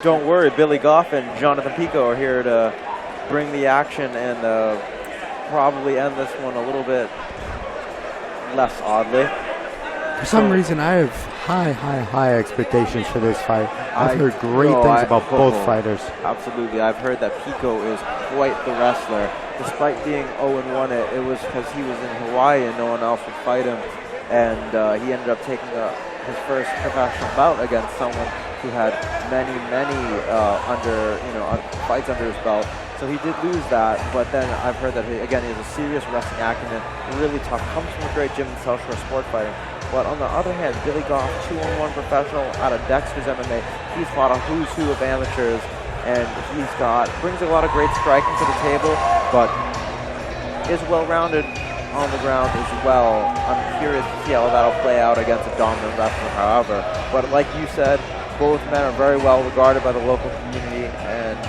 Don't worry, Billy Goff and Jonathan Pico are here to bring the action and probably end this one a little bit less oddly. For some reason, I have high expectations for this fight. I've heard great things about both fighters. Absolutely. I've heard that Pico is quite the wrestler. Despite being 0-1, it was because he was in Hawaii and no one else would fight him. And he ended up taking his first professional bout against someone who had many fights under his belt. So he did lose that, but then I've heard that he has a serious wrestling acumen, really tough, comes from a great gym in South Shore sport fighting. But on the other hand, Billy Goff, 2-on-1 professional out of Dexter's MMA. He's fought a who's who of amateurs, and brings a lot of great striking to the table, but is well-rounded on the ground as well. I'm curious to see how that'll play out against a dominant wrestler, however. But like you said, both men are very well regarded by the local community and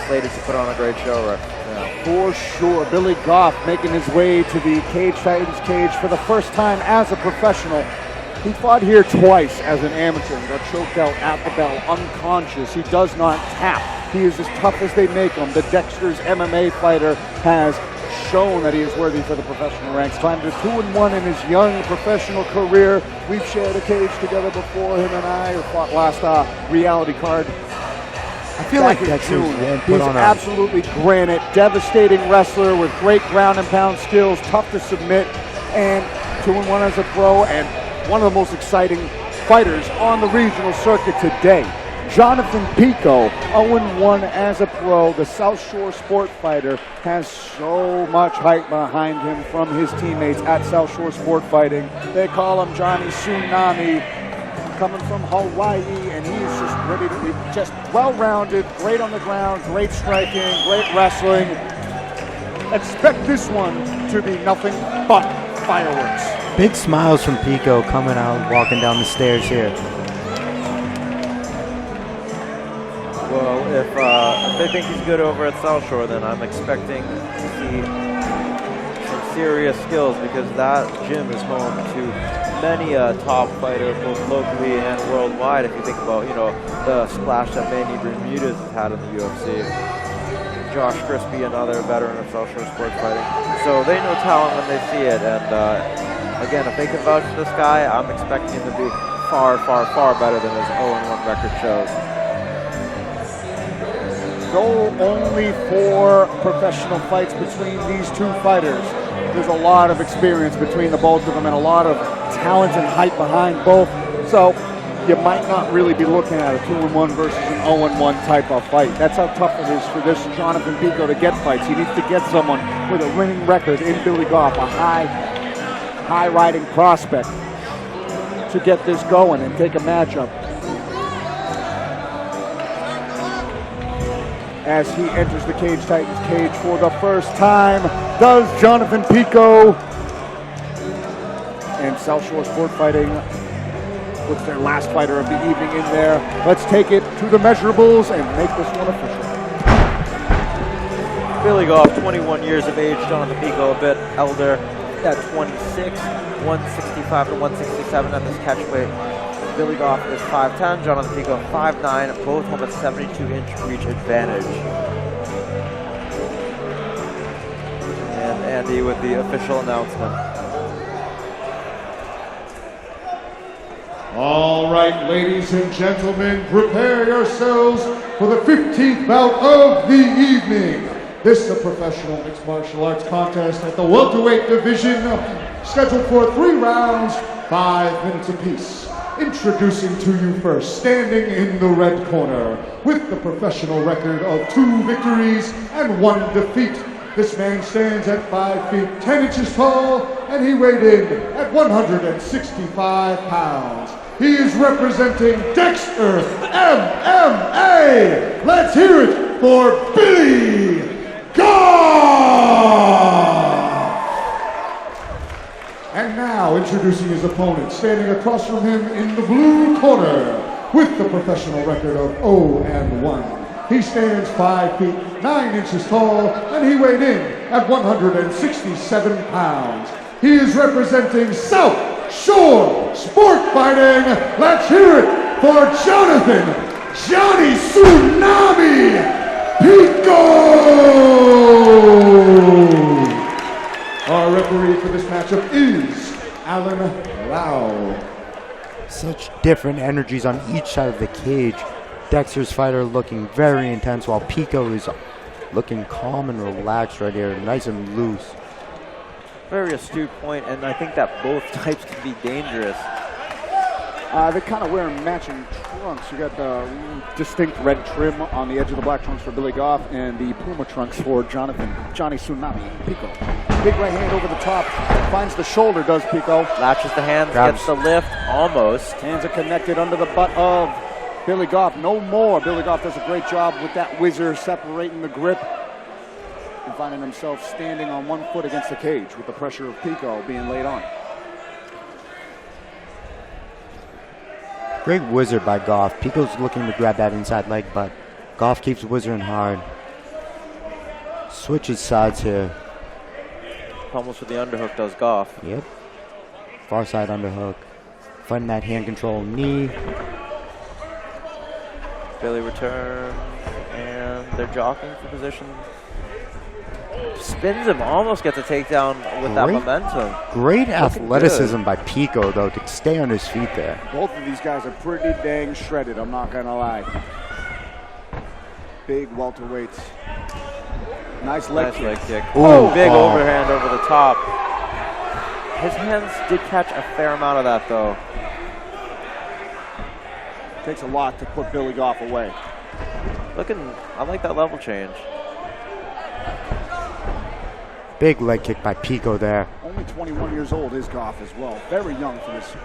slated to put on a great show right now. For sure. Billy Goff making his way to the Cage Titans cage for the first time as a professional. He fought here twice as an amateur and got choked out at the bell, unconscious. He does not tap. He is as tough as they make him. The Dexter's MMA fighter has shown that he is worthy for the professional ranks. Climbed to 2-1 in his young professional career. We've shared a cage together before, him and I, or fought last reality card. I feel like Dexter's He's absolutely granite, devastating wrestler with great ground and pound skills, tough to submit, and 2-1 as a pro, and one of the most exciting fighters on the regional circuit today. Jonathan Pico, 0-1 as a pro. The South Shore sport fighter has so much hype behind him from his teammates at South Shore Sport Fighting. They call him Johnny Tsunami, coming from Hawaii, and he is just ready to be just well-rounded, great on the ground, great striking, great wrestling. Expect this one to be nothing but fireworks. Big smiles from Pico coming out, walking down the stairs here. Well, if they think he's good over at South Shore, then I'm expecting to see some serious skills, because that gym is home to many top fighters, both locally and worldwide. If you think about, the splash that Manny Bermudez has had in the UFC. Josh Crispy, another veteran of South Shore sports fighting. So they know talent when they see it. And again, if they can vouch for this guy, I'm expecting him to be far, far, far better than his 0-1 record shows. Go only 4 professional fights between these two fighters. There's a lot of experience between the both of them and a lot of talent and hype behind both. So you might not really be looking at a 2-1 versus an 0-1 type of fight. That's how tough it is for this Jonathan Pico to get fights. He needs to get someone with a winning record in Billy Goff, a high riding prospect, to get this going and take a matchup. As he enters the Cage Titans cage for the first time, does Jonathan Pico. And South Shore Sport Fighting puts their last fighter of the evening in there. Let's take it to the measurables and make this one official. Billy Goff, 21 years of age. Jonathan Pico, a bit elder at 26, 165 to 167 at this catch weight. Billy Goff is 5'10", Jonathan Pico 5'9", both have a 72-inch reach advantage. And Andy with the official announcement. All right, ladies and gentlemen, prepare yourselves for the 15th bout of the evening. This is a professional mixed martial arts contest at the welterweight division, scheduled for 3 rounds, 5 minutes apiece. Introducing to you first, standing in the red corner, with the professional record of 2 victories and 1 defeat. This man stands at 5 feet 10 inches tall, and he weighed in at 165 pounds. He is representing Dexter MMA. Let's hear it for Billy Goff! And now, introducing his opponent, standing across from him in the blue corner, with the professional record of 0-1. He stands 5 feet 9 inches tall, and he weighed in at 167 pounds. He is representing South Shore Sport Fighting. Let's hear it for Jonathan Johnny Tsunami Pico! Our referee for this matchup is Alan Lau. Such different energies on each side of the cage. Dexter's fighter looking very intense while Pico is looking calm and relaxed right here, nice and loose. Very astute point, and I think that both types can be dangerous. They kind of wear matching trunks. You got the distinct red trim on the edge of the black trunks for Billy Goff and the Puma trunks for Johnny Tsunami Pico. Big right hand over the top, finds the shoulder, does Pico. Latches the hands, gets the lift, almost. Hands are connected under the butt of Billy Goff. No more. Billy Goff does a great job with that whizzer, separating the grip and finding himself standing on one foot against the cage with the pressure of Pico being laid on. Great wizard by Goff. Pico's looking to grab that inside leg, but Goff keeps wizarding hard. Switches sides here. Almost with the underhook does Goff. Yep. Far side underhook. Fighting that hand control knee. Billy returns, and they're jockeying for position. Spins him, almost gets a takedown with that momentum. Great athleticism by Pico, though, to stay on his feet there. Both of these guys are pretty dang shredded, I'm not going to lie. Big welterweights. Nice leg kick. Oh, big overhand over the top. His hands did catch a fair amount of that, though. Takes a lot to put Billy Goff away. I like that level change. Big leg kick by Pico there. Only 21 years old is Goff as well. Very young for this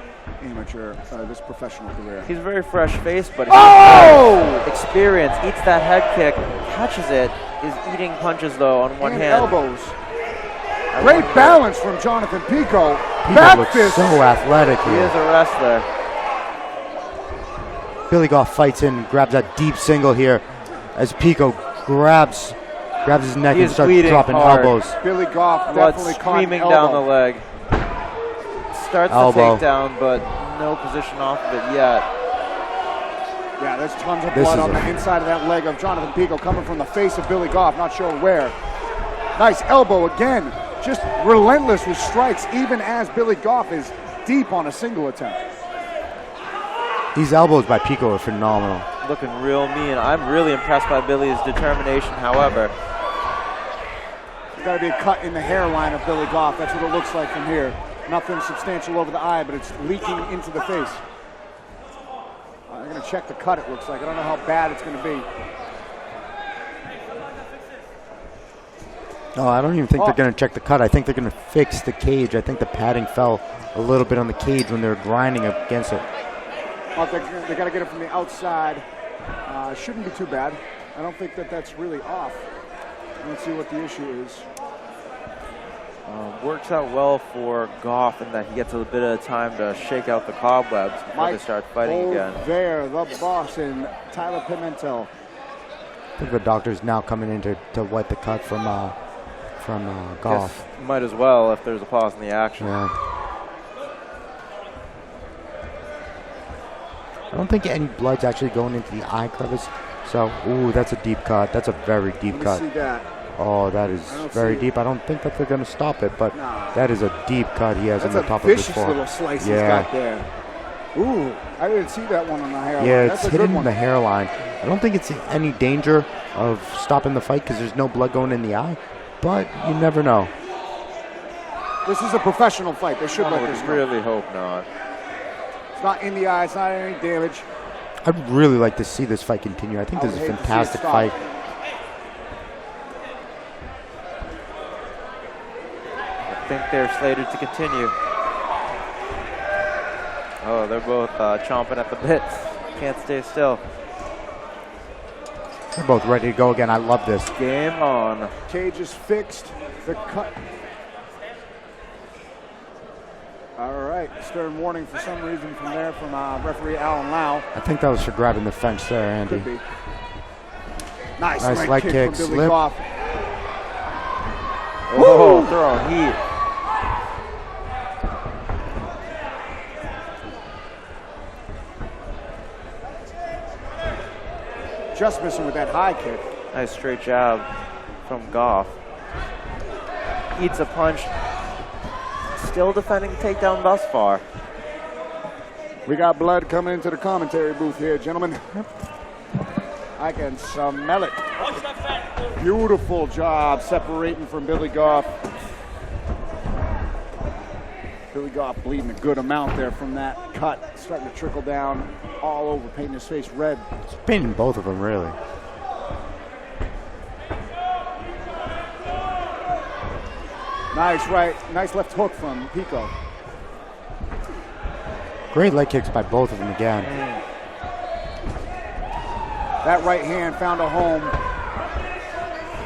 amateur, this professional career. He's very fresh-faced, but he's experience. Eats that head kick, catches it, is eating punches, though, on one hand. Elbows. Great balance from Jonathan Pico. Pico looks so athletic here. He is a wrestler. Billy Goff fights in, grabs that deep single here as Pico grabs his neck and starts dropping elbows. Billy Goff blood definitely streaming down the leg. Starts the takedown, but no position off of it yet. Yeah, there's tons of blood on the inside of that leg of Jonathan Pico coming from the face of Billy Goff, not sure where. Nice elbow again, just relentless with strikes, even as Billy Goff is deep on a single attempt. These elbows by Pico are phenomenal. Looking real mean. I'm really impressed by Billy's determination, however. There's got to be a cut in the hairline of Billy Goff. That's what it looks like from here. Nothing substantial over the eye, but it's leaking into the face. They're going to check the cut, it looks like. I don't know how bad it's going to be. No, I don't even think they're going to check the cut. I think they're going to fix the cage. I think the padding fell a little bit on the cage when they were grinding against it. Oh, they got to get it from the outside. Shouldn't be too bad. I don't think that's really off. Let's see what the issue is. Works out well for Goff in that he gets a bit of time to shake out the cobwebs before they start fighting again. There, the boss in Tyler Pimentel. I think the doctor's now coming in to wipe the cut from Goff. Might as well if there's a pause in the action. Yeah. I don't think any blood's actually going into the eye crevice. So, ooh, that's a deep cut. That's a very deep cut. See that. Oh, that is very deep. I don't think that they're going to stop it, but that is a deep cut he has on the top of his forehead. That's a vicious little slice he's got there. Ooh, I didn't see that one on the hairline. Yeah, it's hidden in the hairline. I don't think it's any danger of stopping the fight because there's no blood going in the eye, but you never know. This is a professional fight. They should let this go. I really hope not. It's not in the eye. It's not any damage. I'd really like to see this fight continue. I think this is a fantastic fight. I think they're slated to continue. Oh, they're both chomping at the bits. Can't stay still. They're both ready to go again. I love this. Game on. Cage is fixed. The cut. All right. Stern warning for some reason from there from referee Alan Lau. I think that was for grabbing the fence there, Andy. Could be. Nice leg kick from Billy slip. Goff. Oh, throwing heat. just missing with that high kick. Nice straight jab from Goff. Eats a punch. Still defending takedown thus far. We got blood coming into the commentary booth here, gentlemen. I can smell it. Beautiful job separating from Billy Goff. Billy Goff bleeding a good amount there from that cut. Starting to trickle down all over, painting his face red. It's painting both of them, really. Nice left hook from Pico. Great leg kicks by both of them again. That right hand found a home.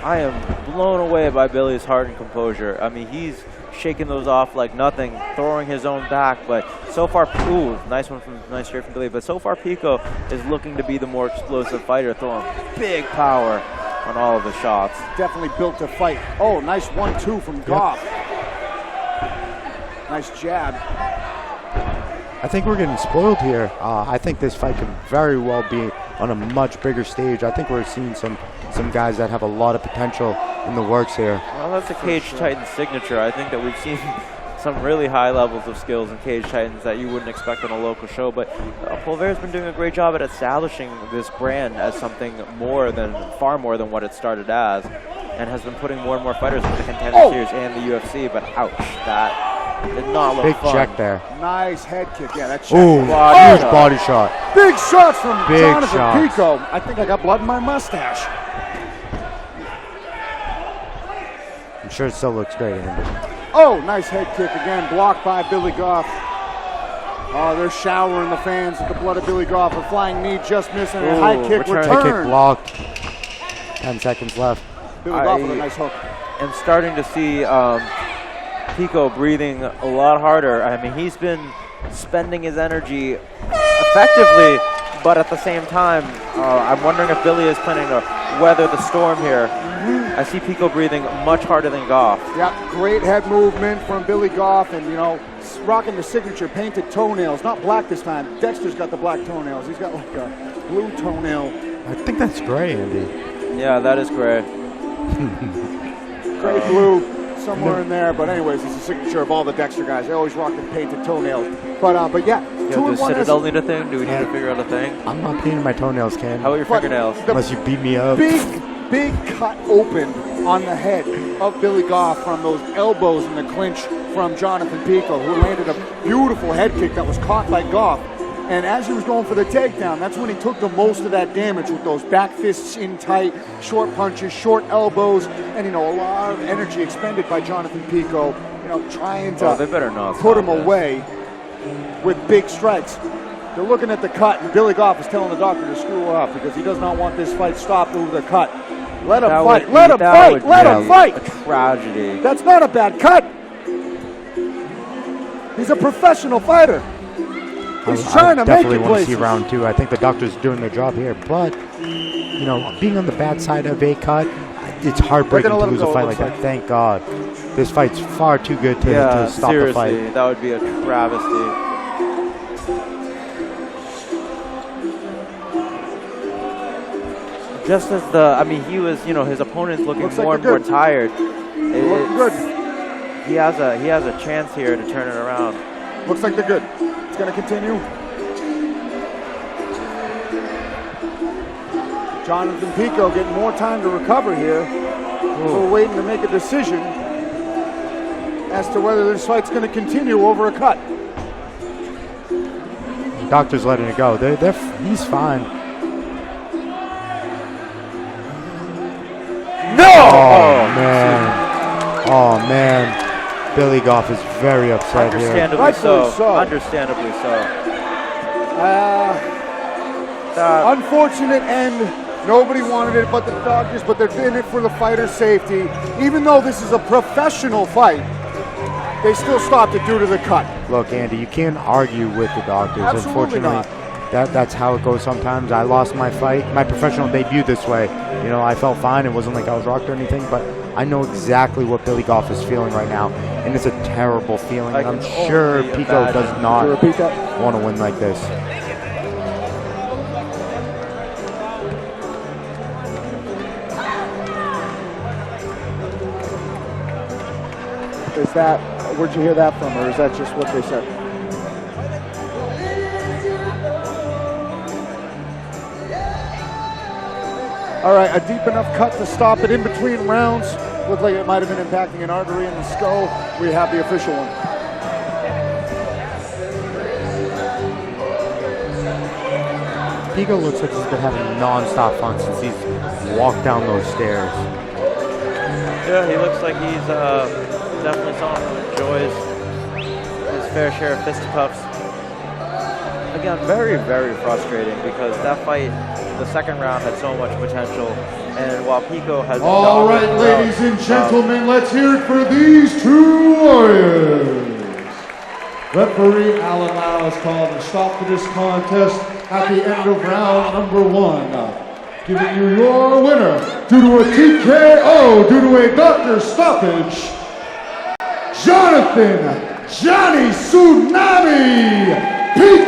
I am blown away by Billy's heart and composure. I mean, he's shaking those off like nothing, throwing his own back, but so far, nice straight from Billy, but so far Pico is looking to be the more explosive fighter, throwing big power on all of the shots. Definitely built to fight. Oh, nice 1-2 from Goff. Nice jab. I think we're getting spoiled here. I think this fight could very well be on a much bigger stage. I think we're seeing some guys that have a lot of potential in the works here. Well, that's a Cage Titan signature. I think that we've seen some really high levels of skills in Cage Titans that you wouldn't expect on a local show, but Pulvera's been doing a great job at establishing this brand as something far more than what it started as, and has been putting more and more fighters into the Contender Series and the UFC, but ouch, that did not look big fun. check there. Nice head kick. Yeah, that check. Ooh, huge body shot. Big shots from Big Jonathan shots. Pico. I think I got blood in my mustache. I'm sure it still looks great, Andy. Oh, nice head kick again, blocked by Billy Goff. Oh, they're showering the fans with the blood of Billy Goff. A flying knee just missing, and a high kick return. High kick blocked. 10 seconds left. Billy Goff with a nice hook. I'm starting to see Pico breathing a lot harder. I mean, he's been spending his energy effectively, but at the same time, I'm wondering if Billy is planning to weather the storm here. I see Pico breathing much harder than Goff. Yeah, great head movement from Billy Goff, and rocking the signature painted toenails. Not black this time. Dexter's got the black toenails. He's got like a blue toenail. I think that's gray, Andy. Yeah, that is gray. Gray blue somewhere in there, but anyways, it's a signature of all the Dexter guys. They always rock the painted toenails. But yeah, does Citadel need a thing? Do we need to figure out a thing? I'm not painting my toenails, Ken. How about your fingernails? Unless you beat me up. Big cut open on the head of Billy Goff from those elbows in the clinch from Jonathan Pico, who landed a beautiful head kick that was caught by Goff. And as he was going for the takedown, that's when he took the most of that damage with those back fists in tight, short punches, short elbows, and a lot of energy expended by Jonathan Pico, trying to they better not put him away with big strikes. They're looking at the cut, and Billy Goff is telling the doctor to screw up because he does not want this fight stopped over the cut. Let him fight. Let him fight. Let him fight. A tragedy. That's not a bad cut. He's a professional fighter. He's trying to make it definitely want to places. see round 2. I think the doctor's doing their job here, but being on the bad side of a cut, it's heartbreaking to lose a fight like that. Thank God. This fight's far too good to stop the fight. Seriously, that would be a travesty. Just as he was, his opponent's looking more and more tired. Looking good. He has a chance here to turn it around. Looks like they're good. It's going to continue. Jonathan Pico getting more time to recover here. We're waiting to make a decision as to whether this fight's going to continue over a cut. The doctor's letting it go. He's fine. No! Oh man. Billy Goff is very upset here. Understandably so. Unfortunate end. Nobody wanted it but the doctors, but they're in it for the fighter's safety. Even though this is a professional fight, they still stopped it due to the cut. Look, Andy, you can't argue with the doctors. Absolutely Unfortunately, that's how it goes sometimes. I lost my fight, my professional debut this way. I felt fine. It wasn't like I was rocked or anything, but I know exactly what Billy Goff is feeling right now, and it's a terrible feeling. I'm sure Pico does not want to win like this. Is that, where'd you hear that from, or is that just what they said? All right, a deep enough cut to stop it in between rounds. Looked like it might have been impacting an artery in the skull. We have the official one. Pico looks like he's been having non-stop fun since he's walked down those stairs. Yeah, he looks like he's definitely someone who enjoys his fair share of fisticuffs. Again, very, very frustrating because that fight, the second round, had so much potential. And while Pico has... All right, ladies and gentlemen, let's hear it for these two warriors. Referee Alan Lau has called a stop to this contest at the end of round number 1. Giving you your winner due to a TKO, due to a doctor stoppage, Jonathan Johnny Tsunami Pico!